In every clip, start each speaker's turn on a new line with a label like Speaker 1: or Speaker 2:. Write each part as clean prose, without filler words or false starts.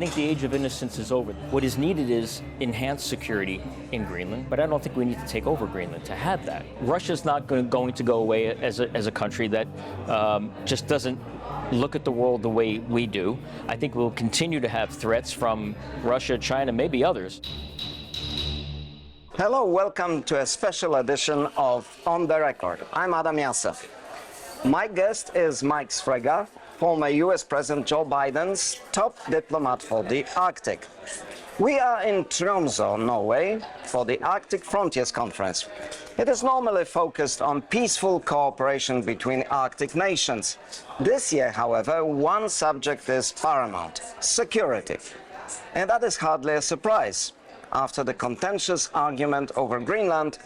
Speaker 1: think the age of innocence is over. What is needed is enhanced security in Greenland, but I don't think we need to take over Greenland to have that. Russia's not going to go away as a country that just doesn't look at the world the way we do. I think we'll continue to have threats from Russia, China, maybe others.
Speaker 2: Hello, welcome to a special edition of On the Record. I'm Adam Jasser. My guest is Mike Sfraga, former US President Joe Biden's top diplomat for the Arctic. We are in Tromsø, Norway, for the Arctic Frontiers Conference. It is normally focused on peaceful cooperation between Arctic nations. This year, however, one subject is paramount: security. And that is hardly a surprise after the contentious argument over Greenland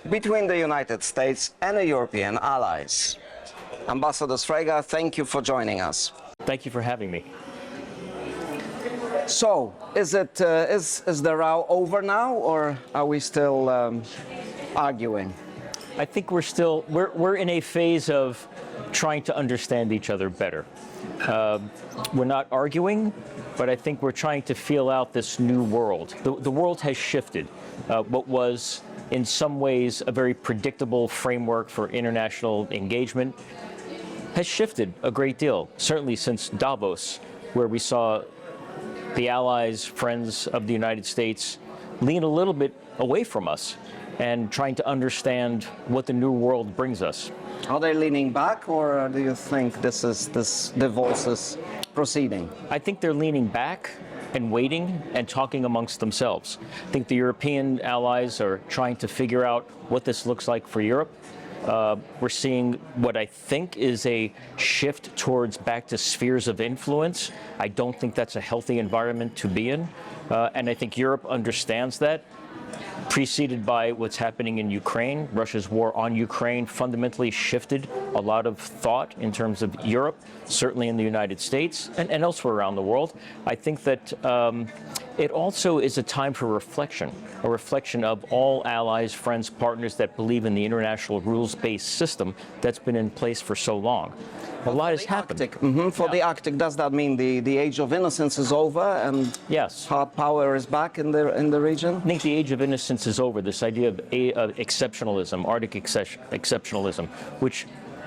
Speaker 2: between the United States and the European allies. Ambassador Sfraga, thank you for joining us.
Speaker 1: Thank you for having me.
Speaker 2: So, is the row over now, or are we still arguing?
Speaker 1: I think we're in a phase of trying to understand each other better. We're not arguing, but I think we're trying to feel out this new world. The world has shifted. What was in some ways a very predictable framework for international engagement has shifted a great deal, certainly since Davos, where we saw the allies, friends of the United States lean a little bit away from us and trying to understand what the new world brings us.
Speaker 2: Are they leaning back, or do you think this divorce is proceeding?
Speaker 1: I think they're leaning back and waiting and talking amongst themselves. I think the European allies are trying to figure out what this looks like for Europe. We're seeing what I think is a shift towards back to spheres of influence. I don't think that's a healthy environment to be in. And I think Europe understands that, preceded by what's happening in Ukraine. Russia's war on Ukraine fundamentally shifted a lot of thought in terms of Europe, certainly in the United States and elsewhere around the world. I think that it also is a time for reflection, a reflection of all allies, friends, partners that believe in the international rules-based system that's been in place for so long. A lot has happened.
Speaker 2: For the Arctic, does that mean the age of innocence is over and
Speaker 1: yes,
Speaker 2: hard power is back in the region?
Speaker 1: I think the age of innocence is over. This idea of exceptionalism, Arctic exceptionalism, which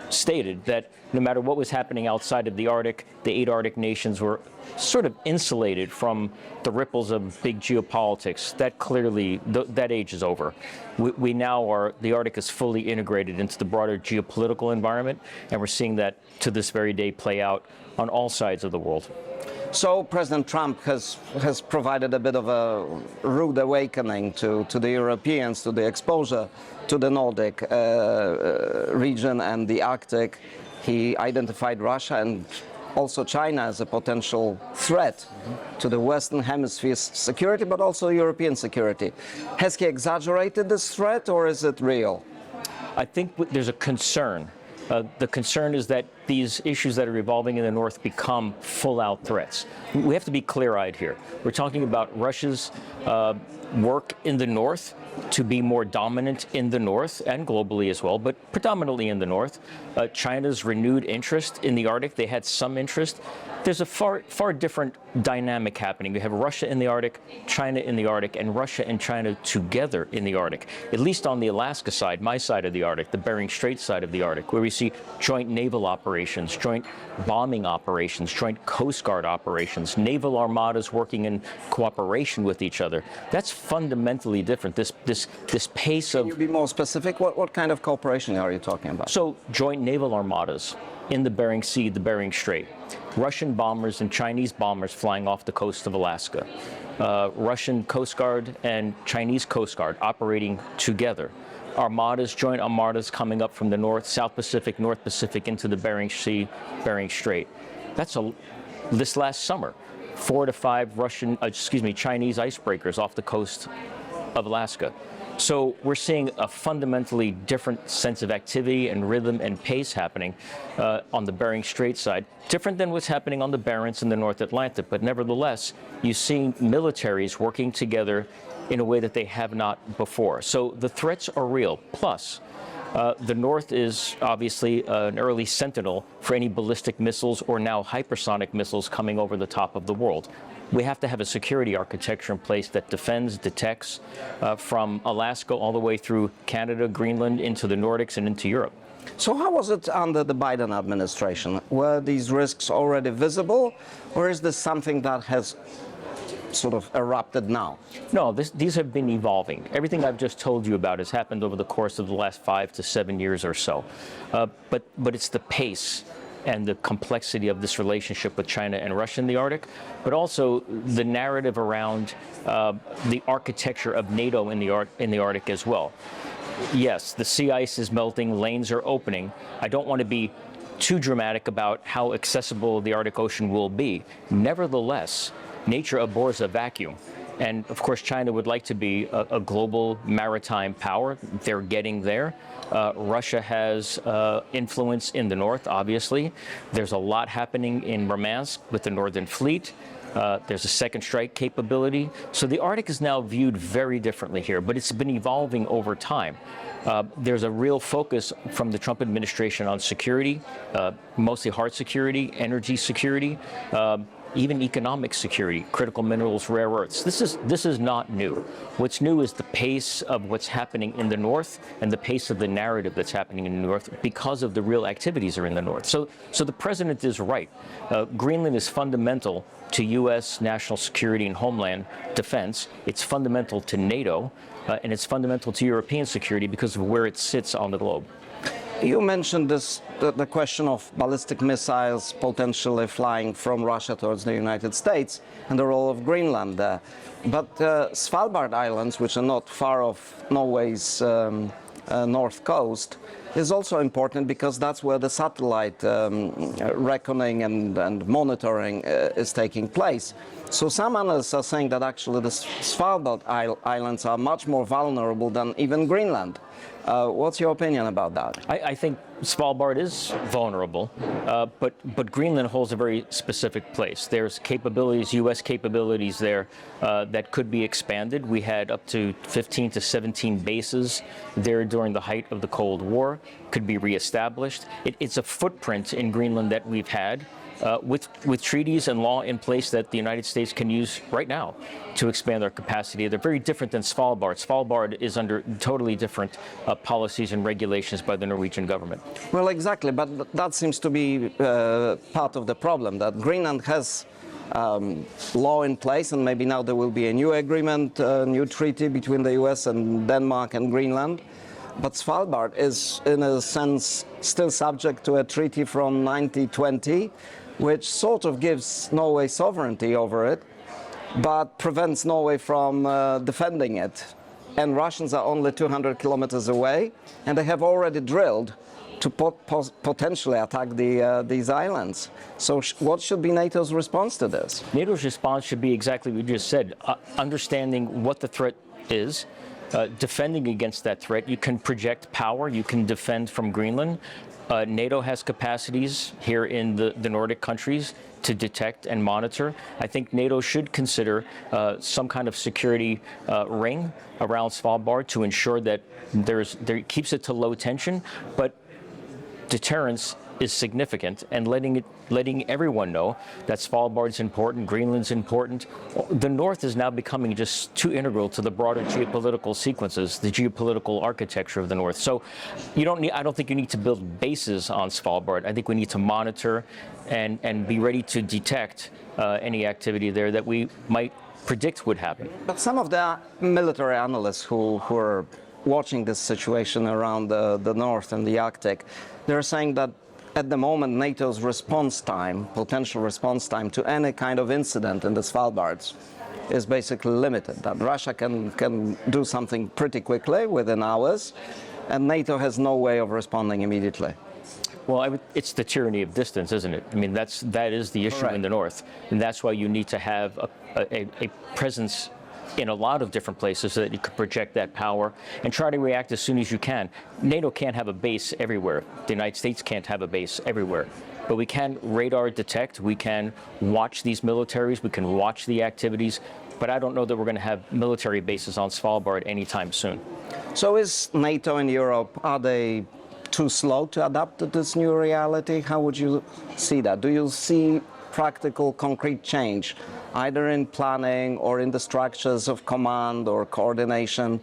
Speaker 1: stated that no matter what was happening outside of the Arctic, the 8 Arctic nations were sort of insulated from the ripples of big geopolitics. That clearly, that age is over. We now are, the Arctic is fully integrated into the broader geopolitical environment, and we're seeing that to this very day play out on all sides of the world.
Speaker 2: So President Trump has provided a bit of a rude awakening to the Europeans, to the exposure to the Nordic region and the Arctic. He identified Russia and also China as a potential threat to the Western Hemisphere's security, but also European security. Has he exaggerated this threat, or is it real?
Speaker 1: I think there's a concern. The concern is that these issues that are evolving in the North become full-out threats. We have to be clear-eyed here. We're talking about Russia's work in the North to be more dominant in the North and globally as well, but predominantly in the North. China's renewed interest in the Arctic. They had some interest. There's a far different dynamic happening. We have Russia in the Arctic, China in the Arctic, and Russia and China together in the Arctic, at least on the Alaska side, my side of the Arctic, the Bering Strait side of the Arctic, where we see joint naval operations, joint bombing operations, joint Coast Guard operations, naval armadas working in cooperation with each other. That's fundamentally different. This pace of...
Speaker 2: Can you be more specific? What kind of cooperation are you talking about?
Speaker 1: So, joint naval armadas in the Bering Sea, the Bering Strait. Russian bombers and Chinese bombers flying off the coast of Alaska. Russian Coast Guard and Chinese Coast Guard operating together. Armadas, joint armadas coming up from the North, South Pacific, North Pacific into the Bering Sea, Bering Strait. That's this last summer. 4 to 5 Chinese icebreakers off the coast of Alaska. So we're seeing a fundamentally different sense of activity and rhythm and pace happening on the Bering Strait side, different than what's happening on the Barents in the North Atlantic. But nevertheless, you see militaries working together in a way that they have not before. So the threats are real. Plus, the North is obviously an early sentinel for any ballistic missiles or now hypersonic missiles coming over the top of the world. we have to have a security architecture in place that defends, detects from Alaska all the way through Canada, Greenland, into the Nordics and into Europe.
Speaker 2: So how was it under the Biden administration? Were these risks already visible, or is this something that has sort of erupted now?
Speaker 1: No, these have been evolving. Everything I've just told you about has happened over the course of the last 5 to 7 years or so. But it's the pace and the complexity of this relationship with China and Russia in the Arctic, but also the narrative around the architecture of NATO in the Arctic as well. Yes, the sea ice is melting, lanes are opening. I don't want to be too dramatic about how accessible the Arctic Ocean will be. Nevertheless, nature abhors a vacuum. And of course, China would like to be a global maritime power. They're getting there. Russia has influence in the north, obviously. There's a lot happening in Murmansk with the Northern Fleet. There's a second strike capability. So the Arctic is now viewed very differently here, but it's been evolving over time. There's a real focus from the Trump administration on security, mostly hard security, energy security, even economic security, critical minerals, rare earths. This is not new. What's new is the pace of what's happening in the north and the pace of the narrative that's happening in the north because of the real activities are in the north. So the president is right. Greenland is fundamental to U.S. national security and homeland defense. It's fundamental to NATO, and it's fundamental to European security because of where it sits on the globe.
Speaker 2: You mentioned the question of ballistic missiles potentially flying from Russia towards the United States and the role of Greenland there. But Svalbard Islands, which are not far off Norway's north coast, is also important because that's where the satellite reckoning and monitoring is taking place. So some analysts are saying that actually the Svalbard Islands are much more vulnerable than even Greenland. What's your opinion about that?
Speaker 1: I think Svalbard is vulnerable, but Greenland holds a very specific place. There's capabilities, U.S. capabilities there that could be expanded. We had up to 15 to 17 bases there during the height of the Cold War, could be reestablished. It's a footprint in Greenland that we've had. With treaties and law in place that the United States can use right now to expand their capacity. They're very different than Svalbard. Svalbard is under totally different policies and regulations by the Norwegian government.
Speaker 2: Well, exactly, but that seems to be part of the problem, that Greenland has law in place, and maybe now there will be a new agreement, a new treaty between the US and Denmark and Greenland. But Svalbard is, in a sense, still subject to a treaty from 1920, which sort of gives Norway sovereignty over it, but prevents Norway from defending it. And Russians are only 200 kilometers away, and they have already drilled to potentially attack these islands. So what should be NATO's response to this?
Speaker 1: NATO's response should be exactly what you just said, understanding what the threat is, defending against that threat. You can project power, you can defend from Greenland. NATO has capacities here in the Nordic countries to detect and monitor. I think NATO should consider some kind of security ring around Svalbard to ensure that keeps it to low tension, but deterrence is significant, and letting everyone know that Svalbard's important, Greenland's important. The North is now becoming just too integral to the broader geopolitical sequences, the geopolitical architecture of the North. So I don't think you need to build bases on Svalbard. I think we need to monitor and be ready to detect any activity there that we might predict would happen.
Speaker 2: But some of the military analysts who are watching this situation around the North and the Arctic, they're saying that at the moment, NATO's response time, potential response time to any kind of incident in the Svalbards is basically limited. That Russia can do something pretty quickly, within hours, and NATO has no way of responding immediately.
Speaker 1: Well, it's the tyranny of distance, isn't it? I mean, that is the issue in the North, and that's why you need to have a presence in a lot of different places so that you could project that power and try to react as soon as you can. NATO can't have a base everywhere. The United States can't have a base everywhere. But we can radar detect, we can watch these militaries, we can watch the activities, but I don't know that we're going to have military bases on Svalbard anytime soon.
Speaker 2: So is NATO and Europe, are they too slow to adapt to this new reality? How would you see that? Do you see practical, concrete change, either in planning or in the structures of command or coordination?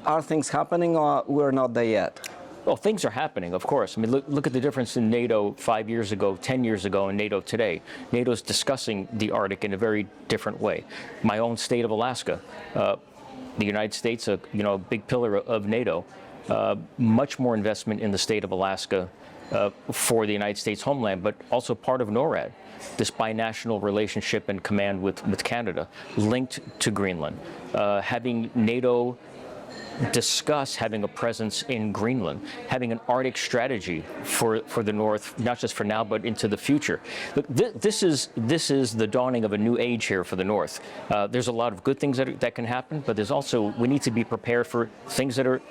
Speaker 2: Are things happening, or we're not there yet?
Speaker 1: Well, things are happening, of course. I mean, look at the difference in NATO 5 years ago, 10 years ago, and NATO today. NATO's discussing the Arctic in a very different way. My own state of Alaska, the United States, a big pillar of NATO, much more investment in the state of Alaska for the United States homeland, but also part of NORAD, this binational relationship and command with Canada, linked to Greenland. Having NATO discuss having a presence in Greenland, having an Arctic strategy for the North, not just for now, but into the future. Look, this is the dawning of a new age here for the North. There's a lot of good things that can happen, but there's also, we need to be prepared for things that are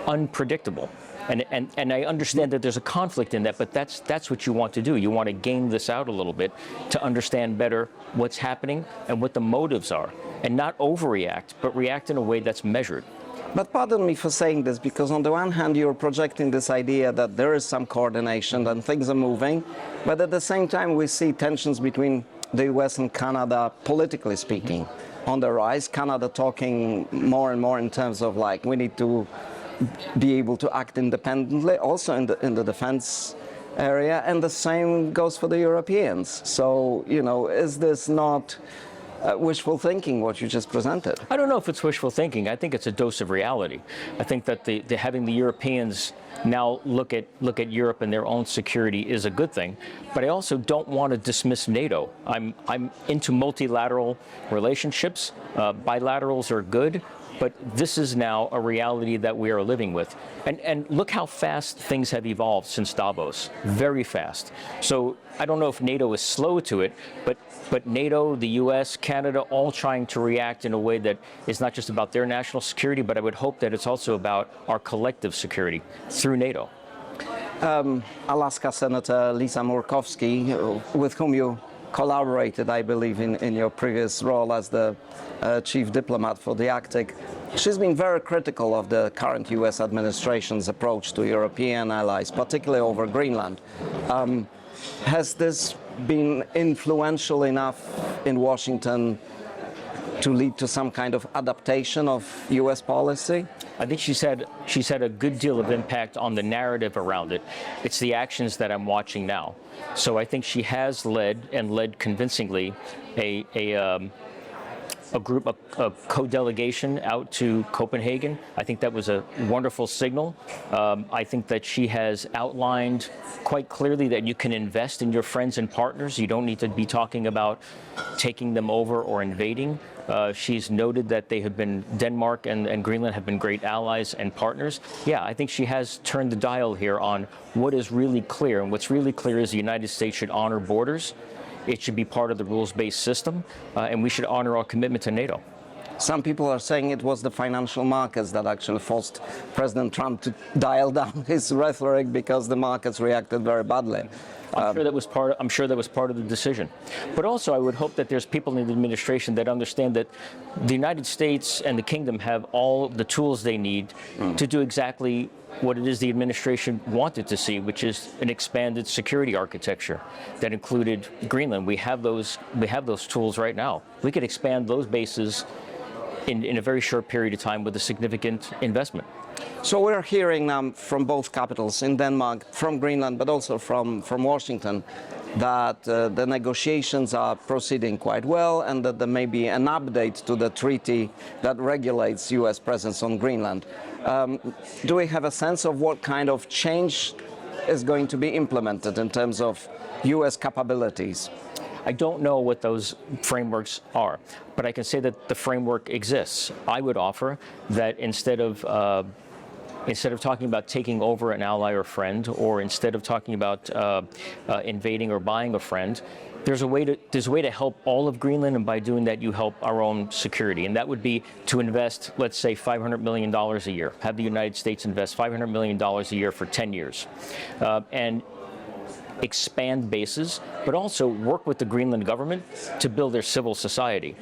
Speaker 1: unpredictable. And I understand that there's a conflict in that, but that's what you want to do. You want to game this out a little bit to understand better what's happening and what the motives are, and not overreact, but react in a way that's measured.
Speaker 2: But pardon me for saying this, because on the one hand you're projecting this idea that there is some coordination and things are moving, but at the same time we see tensions between the US and Canada, politically speaking, on the rise. Canada talking more and more in terms of like, we need to be able to act independently, also in the defense area, and the same goes for the Europeans. So, is this not wishful thinking, what you just presented?
Speaker 1: I don't know if it's wishful thinking. I think it's a dose of reality. I think that having the Europeans now look at Europe and their own security is a good thing. But I also don't want to dismiss NATO. I'm into multilateral relationships. Bilaterals are good. But this is now a reality that we are living with. And look how fast things have evolved since Davos, very fast. So I don't know if NATO is slow to it, but NATO, the US, Canada, all trying to react in a way that is not just about their national security, but I would hope that it's also about our collective security through NATO.
Speaker 2: Alaska Senator Lisa Murkowski, with whom you collaborated, I believe, in your previous role as the chief diplomat for the Arctic. She's been very critical of the current US administration's approach to European allies, particularly over Greenland. Has this been influential enough in Washington to lead to some kind of adaptation of US policy?
Speaker 1: I think she's had a good deal of impact on the narrative around it. It's the actions that I'm watching now. So I think she has led convincingly a group, a co-delegation out to Copenhagen. I think that was a wonderful signal. I think that she has outlined quite clearly that you can invest in your friends and partners. You don't need to be talking about taking them over or invading. She's noted that Denmark and Greenland have been great allies and partners. Yeah, I think she has turned the dial here on what is really clear. And what's really clear is the United States should honor borders. It should be part of the rules-based system, and we should honor our commitment to NATO.
Speaker 2: Some people are saying it was the financial markets that actually forced President Trump to dial down his rhetoric because the markets reacted very badly.
Speaker 1: I'm sure that was part of the decision. But also, I would hope that there's people in the administration that understand that the United States and the Kingdom have all the tools they need to do exactly what it is the administration wanted to see, which is an expanded security architecture that included Greenland. We have those tools right now. We could expand those bases in a very short period of time with a significant investment.
Speaker 2: So we're hearing from both capitals, in Denmark, from Greenland, but also from Washington, that the negotiations are proceeding quite well, and that there may be an update to the treaty that regulates U.S. presence on Greenland. Do we have a sense of what kind of change is going to be implemented in terms of U.S. capabilities?
Speaker 1: I don't know what those frameworks are, but I can say that the framework exists. I would offer that instead of talking about taking over an ally or friend, or instead of talking about invading or buying a friend, there's a way to help all of Greenland, and by doing that, you help our own security. And that would be to invest, let's say, $500 million a year. Have the United States invest $500 million a year for 10 years. And expand bases, but also work with the Greenland government to build their civil society,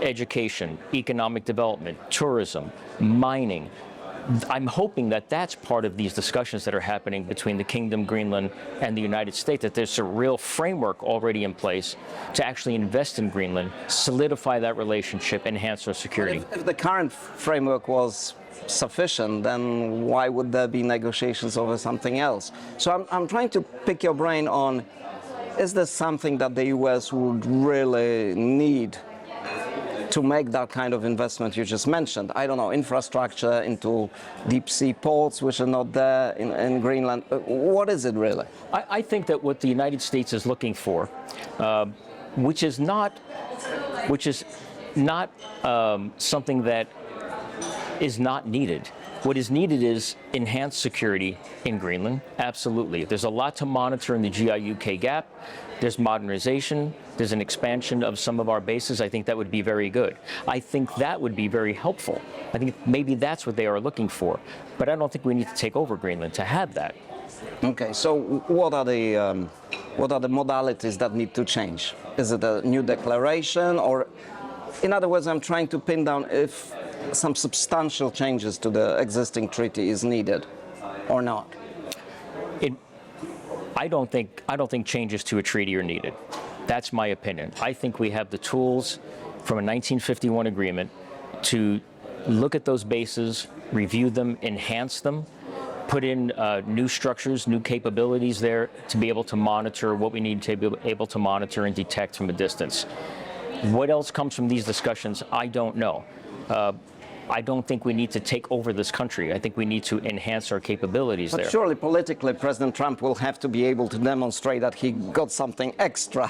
Speaker 1: education, economic development, tourism, mining, I'm hoping that that's part of these discussions that are happening between the Kingdom, Greenland, and the United States, that there's a real framework already in place to actually invest in Greenland, solidify that relationship, enhance our security.
Speaker 2: If the current framework was sufficient, then why would there be negotiations over something else? So I'm trying to pick your brain on, is this something that the US would really need to make that kind of investment you just mentioned? I don't know, infrastructure into deep sea ports which are not there in Greenland. What is it really?
Speaker 1: I think that what the United States is looking for, which is not something that is not needed. What is needed is enhanced security in Greenland, absolutely. There's a lot to monitor in the GI-UK gap. There's modernization, there's an expansion of some of our bases. I think that would be very good. I think that would be very helpful. I think maybe that's what they are looking for. But I don't think we need to take over Greenland to have that.
Speaker 2: Okay, so what are the modalities that need to change? Is it a new declaration, or in other words, I'm trying to pin down if some substantial changes to the existing treaty is needed or not?
Speaker 1: I don't think changes to a treaty are needed. That's my opinion. I think we have the tools from a 1951 agreement to look at those bases, review them, enhance them, put in new structures, new capabilities there to be able to monitor what we need to be able to monitor and detect from a distance. What else comes from these discussions, I don't know. I don't think we need to take over this country. I think we need to enhance our capabilities there.
Speaker 2: But surely politically, President Trump will have to be able to demonstrate that he got something extra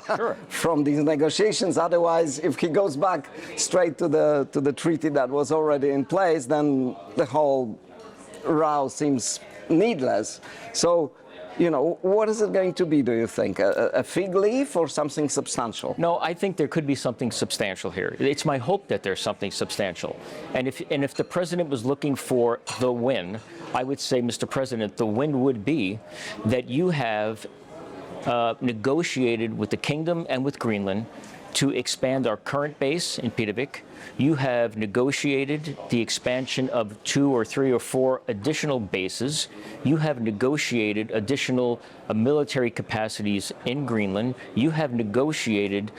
Speaker 2: from these negotiations. Otherwise, if he goes back straight to the treaty that was already in place, then the whole row seems needless. So, you know, what is it going to be, do you think? A fig leaf or something substantial?
Speaker 1: No, I think there could be something substantial here. It's my hope that there's something substantial. And if the president was looking for the win, I would say, Mr. President, the win would be that you have negotiated with the Kingdom and with Greenland to expand our current base in Pidavik. You have negotiated the expansion of 2 or 3 or 4 additional bases. You have negotiated additional military capacities in Greenland. You have negotiated,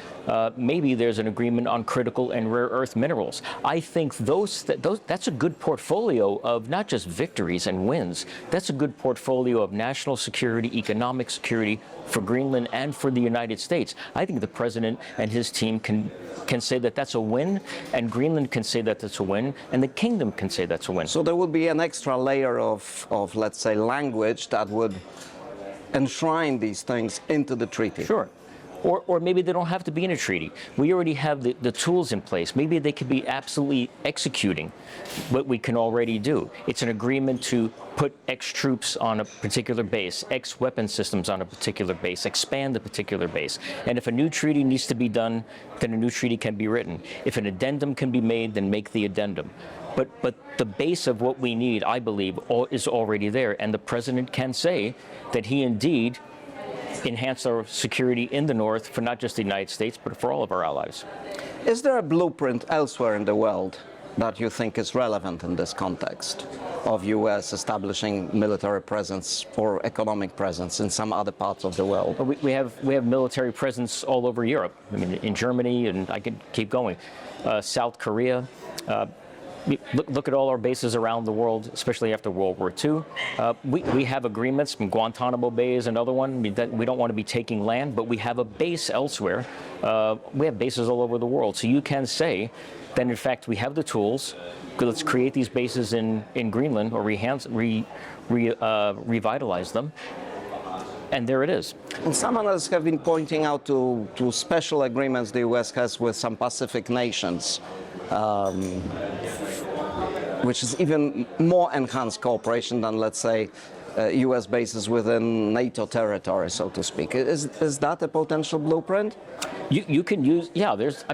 Speaker 1: maybe there's an agreement on critical and rare earth minerals. I think that's a good portfolio of not just victories and wins. That's a good portfolio of national security, economic security for Greenland and for the United States. I think the president and his team can say that that's a win, and Greenland can say that that's a win, and the Kingdom can say that's a win.
Speaker 2: So there would be an extra layer of let's say, language that would enshrine these things into the treaty.
Speaker 1: Sure. Or maybe they don't have to be in a treaty. We already have the tools in place. Maybe they could be absolutely executing what we can already do. It's an agreement to put X troops on a particular base, X weapon systems on a particular base, expand the particular base. And if a new treaty needs to be done, then a new treaty can be written. If an addendum can be made, then make the addendum. But the base of what we need, I believe, is already there. And the president can say that he indeed enhance our security in the North for not just the United States, but for all of our allies.
Speaker 2: Is there a blueprint elsewhere in the world that you think is relevant in this context of U.S. establishing military presence or economic presence in some other parts of the world?
Speaker 1: We have military presence all over Europe. I mean, in Germany, and I could keep going. South Korea. Look at all our bases around the world, especially after World War II. We have agreements. Guantanamo Bay is another one. I mean, that we don't want to be taking land, but we have a base elsewhere. We have bases all over the world. So you can say that, in fact, we have the tools. Let's create these bases in Greenland or revitalize them. And there it is.
Speaker 2: And some analysts have been pointing out to special agreements the U.S. has with some Pacific nations, which is even more enhanced cooperation than, let's say, U.S. bases within NATO territory, so to speak. Is that a potential blueprint?
Speaker 1: You can use, yeah, there's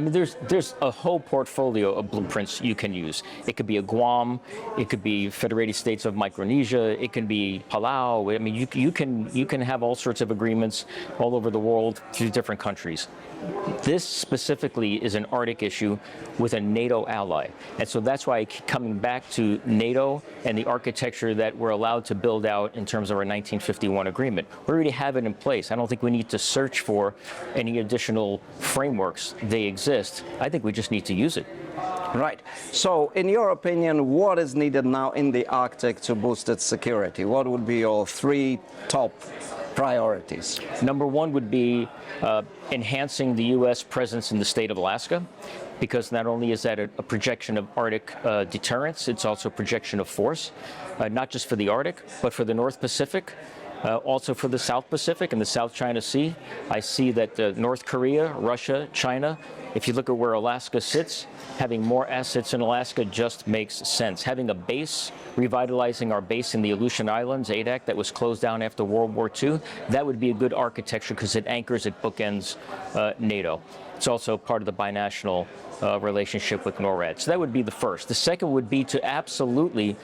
Speaker 1: a whole portfolio of blueprints you can use. It could be a Guam, it could be Federated States of Micronesia, it can be Palau. I mean, you can have all sorts of agreements all over the world through different countries. This specifically is an Arctic issue with a NATO ally. And so that's why I keep coming back to NATO and the architecture that we're allowed to build out in terms of our 1951 agreement. We already have it in place. I don't think we need to search for any additional frameworks. They exist. I think we just need to use it.
Speaker 2: Right. So, in your opinion, what is needed now in the Arctic to boost its security? What would be your three top priorities?
Speaker 1: Number one would be enhancing the U.S. presence in the state of Alaska, because not only is that a projection of Arctic deterrence, it's also a projection of force, not just for the Arctic, but for the North Pacific. Also for the South Pacific and the South China Sea. I see that North Korea, Russia, China, if you look at where Alaska sits, having more assets in Alaska just makes sense. Having a base, revitalizing our base in the Aleutian Islands, ADAC, that was closed down after World War II, that would be a good architecture because it anchors, it bookends NATO. It's also part of the binational relationship with NORAD. So that would be the first. The second would be to absolutely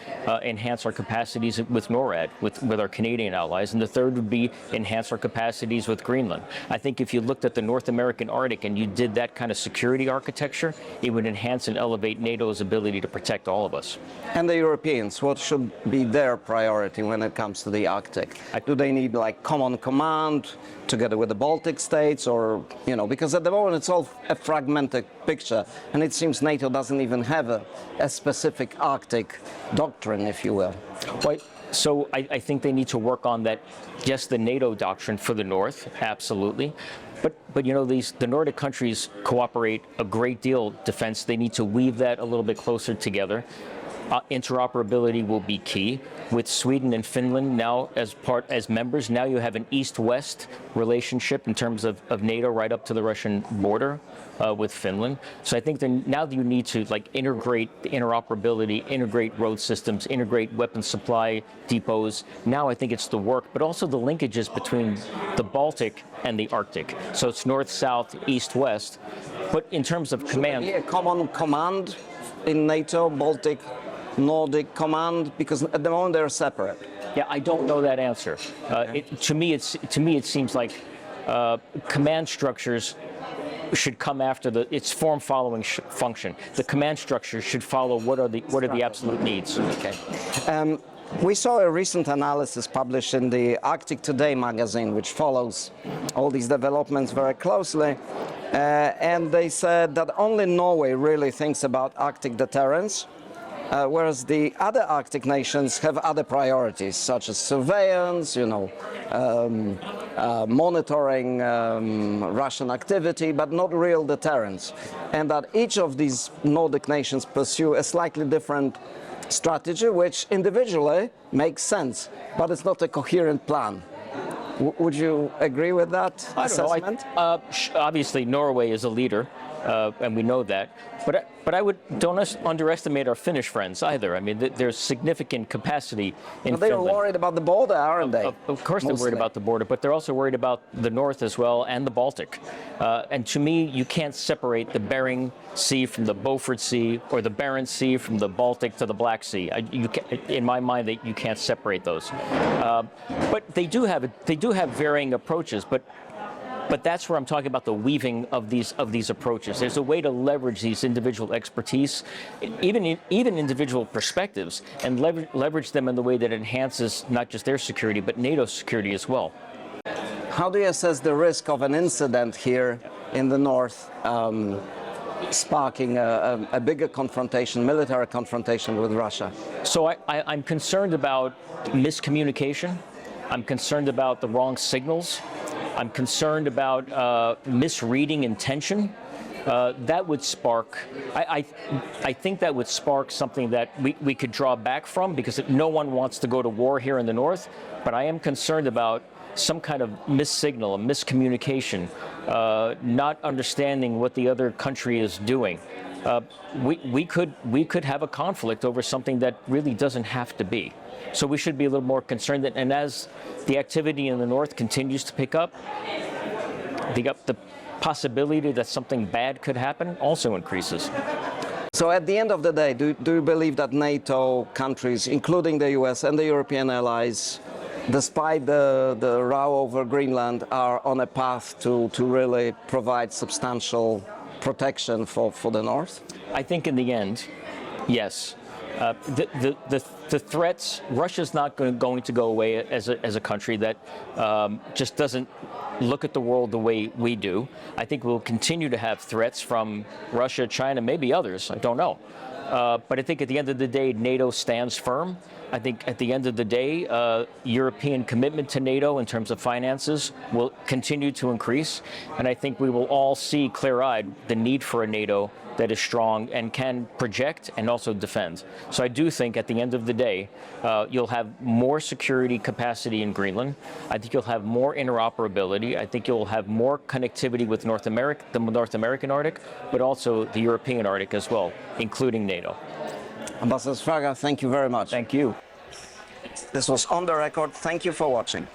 Speaker 1: enhance our capacities with NORAD, with our Canadian allies. And the third would be enhance our capacities with Greenland. I think if you looked at the North American Arctic and you did that kind of security architecture, it would enhance and elevate NATO's ability to protect all of us.
Speaker 2: And the Europeans, what should be their priority when it comes to the Arctic? Do they need like common command together with the Baltic states, or, you know, because at the moment it's all a fragmented picture, and it seems NATO doesn't even have a specific Arctic doctrine, if you will.
Speaker 1: Well, so I think they need to work on that, yes, the NATO doctrine for the North, absolutely. But you know, the Nordic countries cooperate a great deal defense. They need to weave that a little bit closer together. Interoperability will be key. With Sweden and Finland now as members, now you have an East-West relationship in terms of NATO right up to the Russian border with Finland. So I think now you need to like integrate the interoperability, integrate road systems, integrate weapons supply depots. Now I think it's the work, but also the linkages between the Baltic and the Arctic. So it's north-south, east-west. But in terms of command,
Speaker 2: a common command in NATO, Baltic, Nordic command, because at the moment they're separate.
Speaker 1: Yeah, I don't know that answer. To me, it seems like command structures should come after its form-following function. The command structure should follow what are the absolute needs.
Speaker 2: Okay. We saw a recent analysis published in the Arctic Today magazine, which follows all these developments very closely, and they said that only Norway really thinks about Arctic deterrence, whereas the other Arctic nations have other priorities, such as surveillance, you know, monitoring Russian activity, but not real deterrence. And that each of these Nordic nations pursue a slightly different strategy, which individually makes sense, but it's not a coherent plan. Would you agree with that assessment?
Speaker 1: Obviously, Norway is a leader, and we know that. But I don't underestimate our Finnish friends either. I mean, there's significant capacity in Finland.
Speaker 2: They're worried about the border, aren't they?
Speaker 1: Of course they're worried about the border, but they're also worried about the North as well and the Baltic. And to me, you can't separate the Bering Sea from the Beaufort Sea or the Barents Sea from the Baltic to the Black Sea. In my mind, you can't separate those. But they do have varying approaches. But that's where I'm talking about the weaving of these approaches. There's a way to leverage these individual expertise, even individual perspectives, and leverage them in the way that enhances not just their security, but NATO's security as well.
Speaker 2: How do you assess the risk of an incident here in the north, sparking a bigger confrontation, military confrontation with Russia?
Speaker 1: So I'm concerned about miscommunication. I'm concerned about the wrong signals. I'm concerned about misreading intention. That would spark, I think that would spark something that we could draw back from, because no one wants to go to war here in the North. But I am concerned about some kind of missignal, a miscommunication, not understanding what the other country is doing. We could have a conflict over something that really doesn't have to be. So we should be a little more concerned. And as the activity in the North continues to pick up, the possibility that something bad could happen also increases.
Speaker 2: So at the end of the day, do you believe that NATO countries, including the US and the European allies, despite the row over Greenland, are on a path to really provide substantial protection for the North?
Speaker 1: I think in the end, yes. The threats, Russia's not going to go away as a country that just doesn't look at the world the way we do. I think we'll continue to have threats from Russia, China, maybe others, I don't know. But I think at the end of the day, NATO stands firm. I think at the end of the day, European commitment to NATO in terms of finances will continue to increase. And I think we will all see clear-eyed the need for a NATO that is strong and can project and also defend. So I do think at the end of the day, you'll have more security capacity in Greenland. I think you'll have more interoperability. I think you'll have more connectivity with North America, the North American Arctic, but also the European Arctic as well, including NATO.
Speaker 2: Ambassador Sfraga, thank you very much.
Speaker 1: Thank you.
Speaker 2: This was On the Record. Thank you for watching.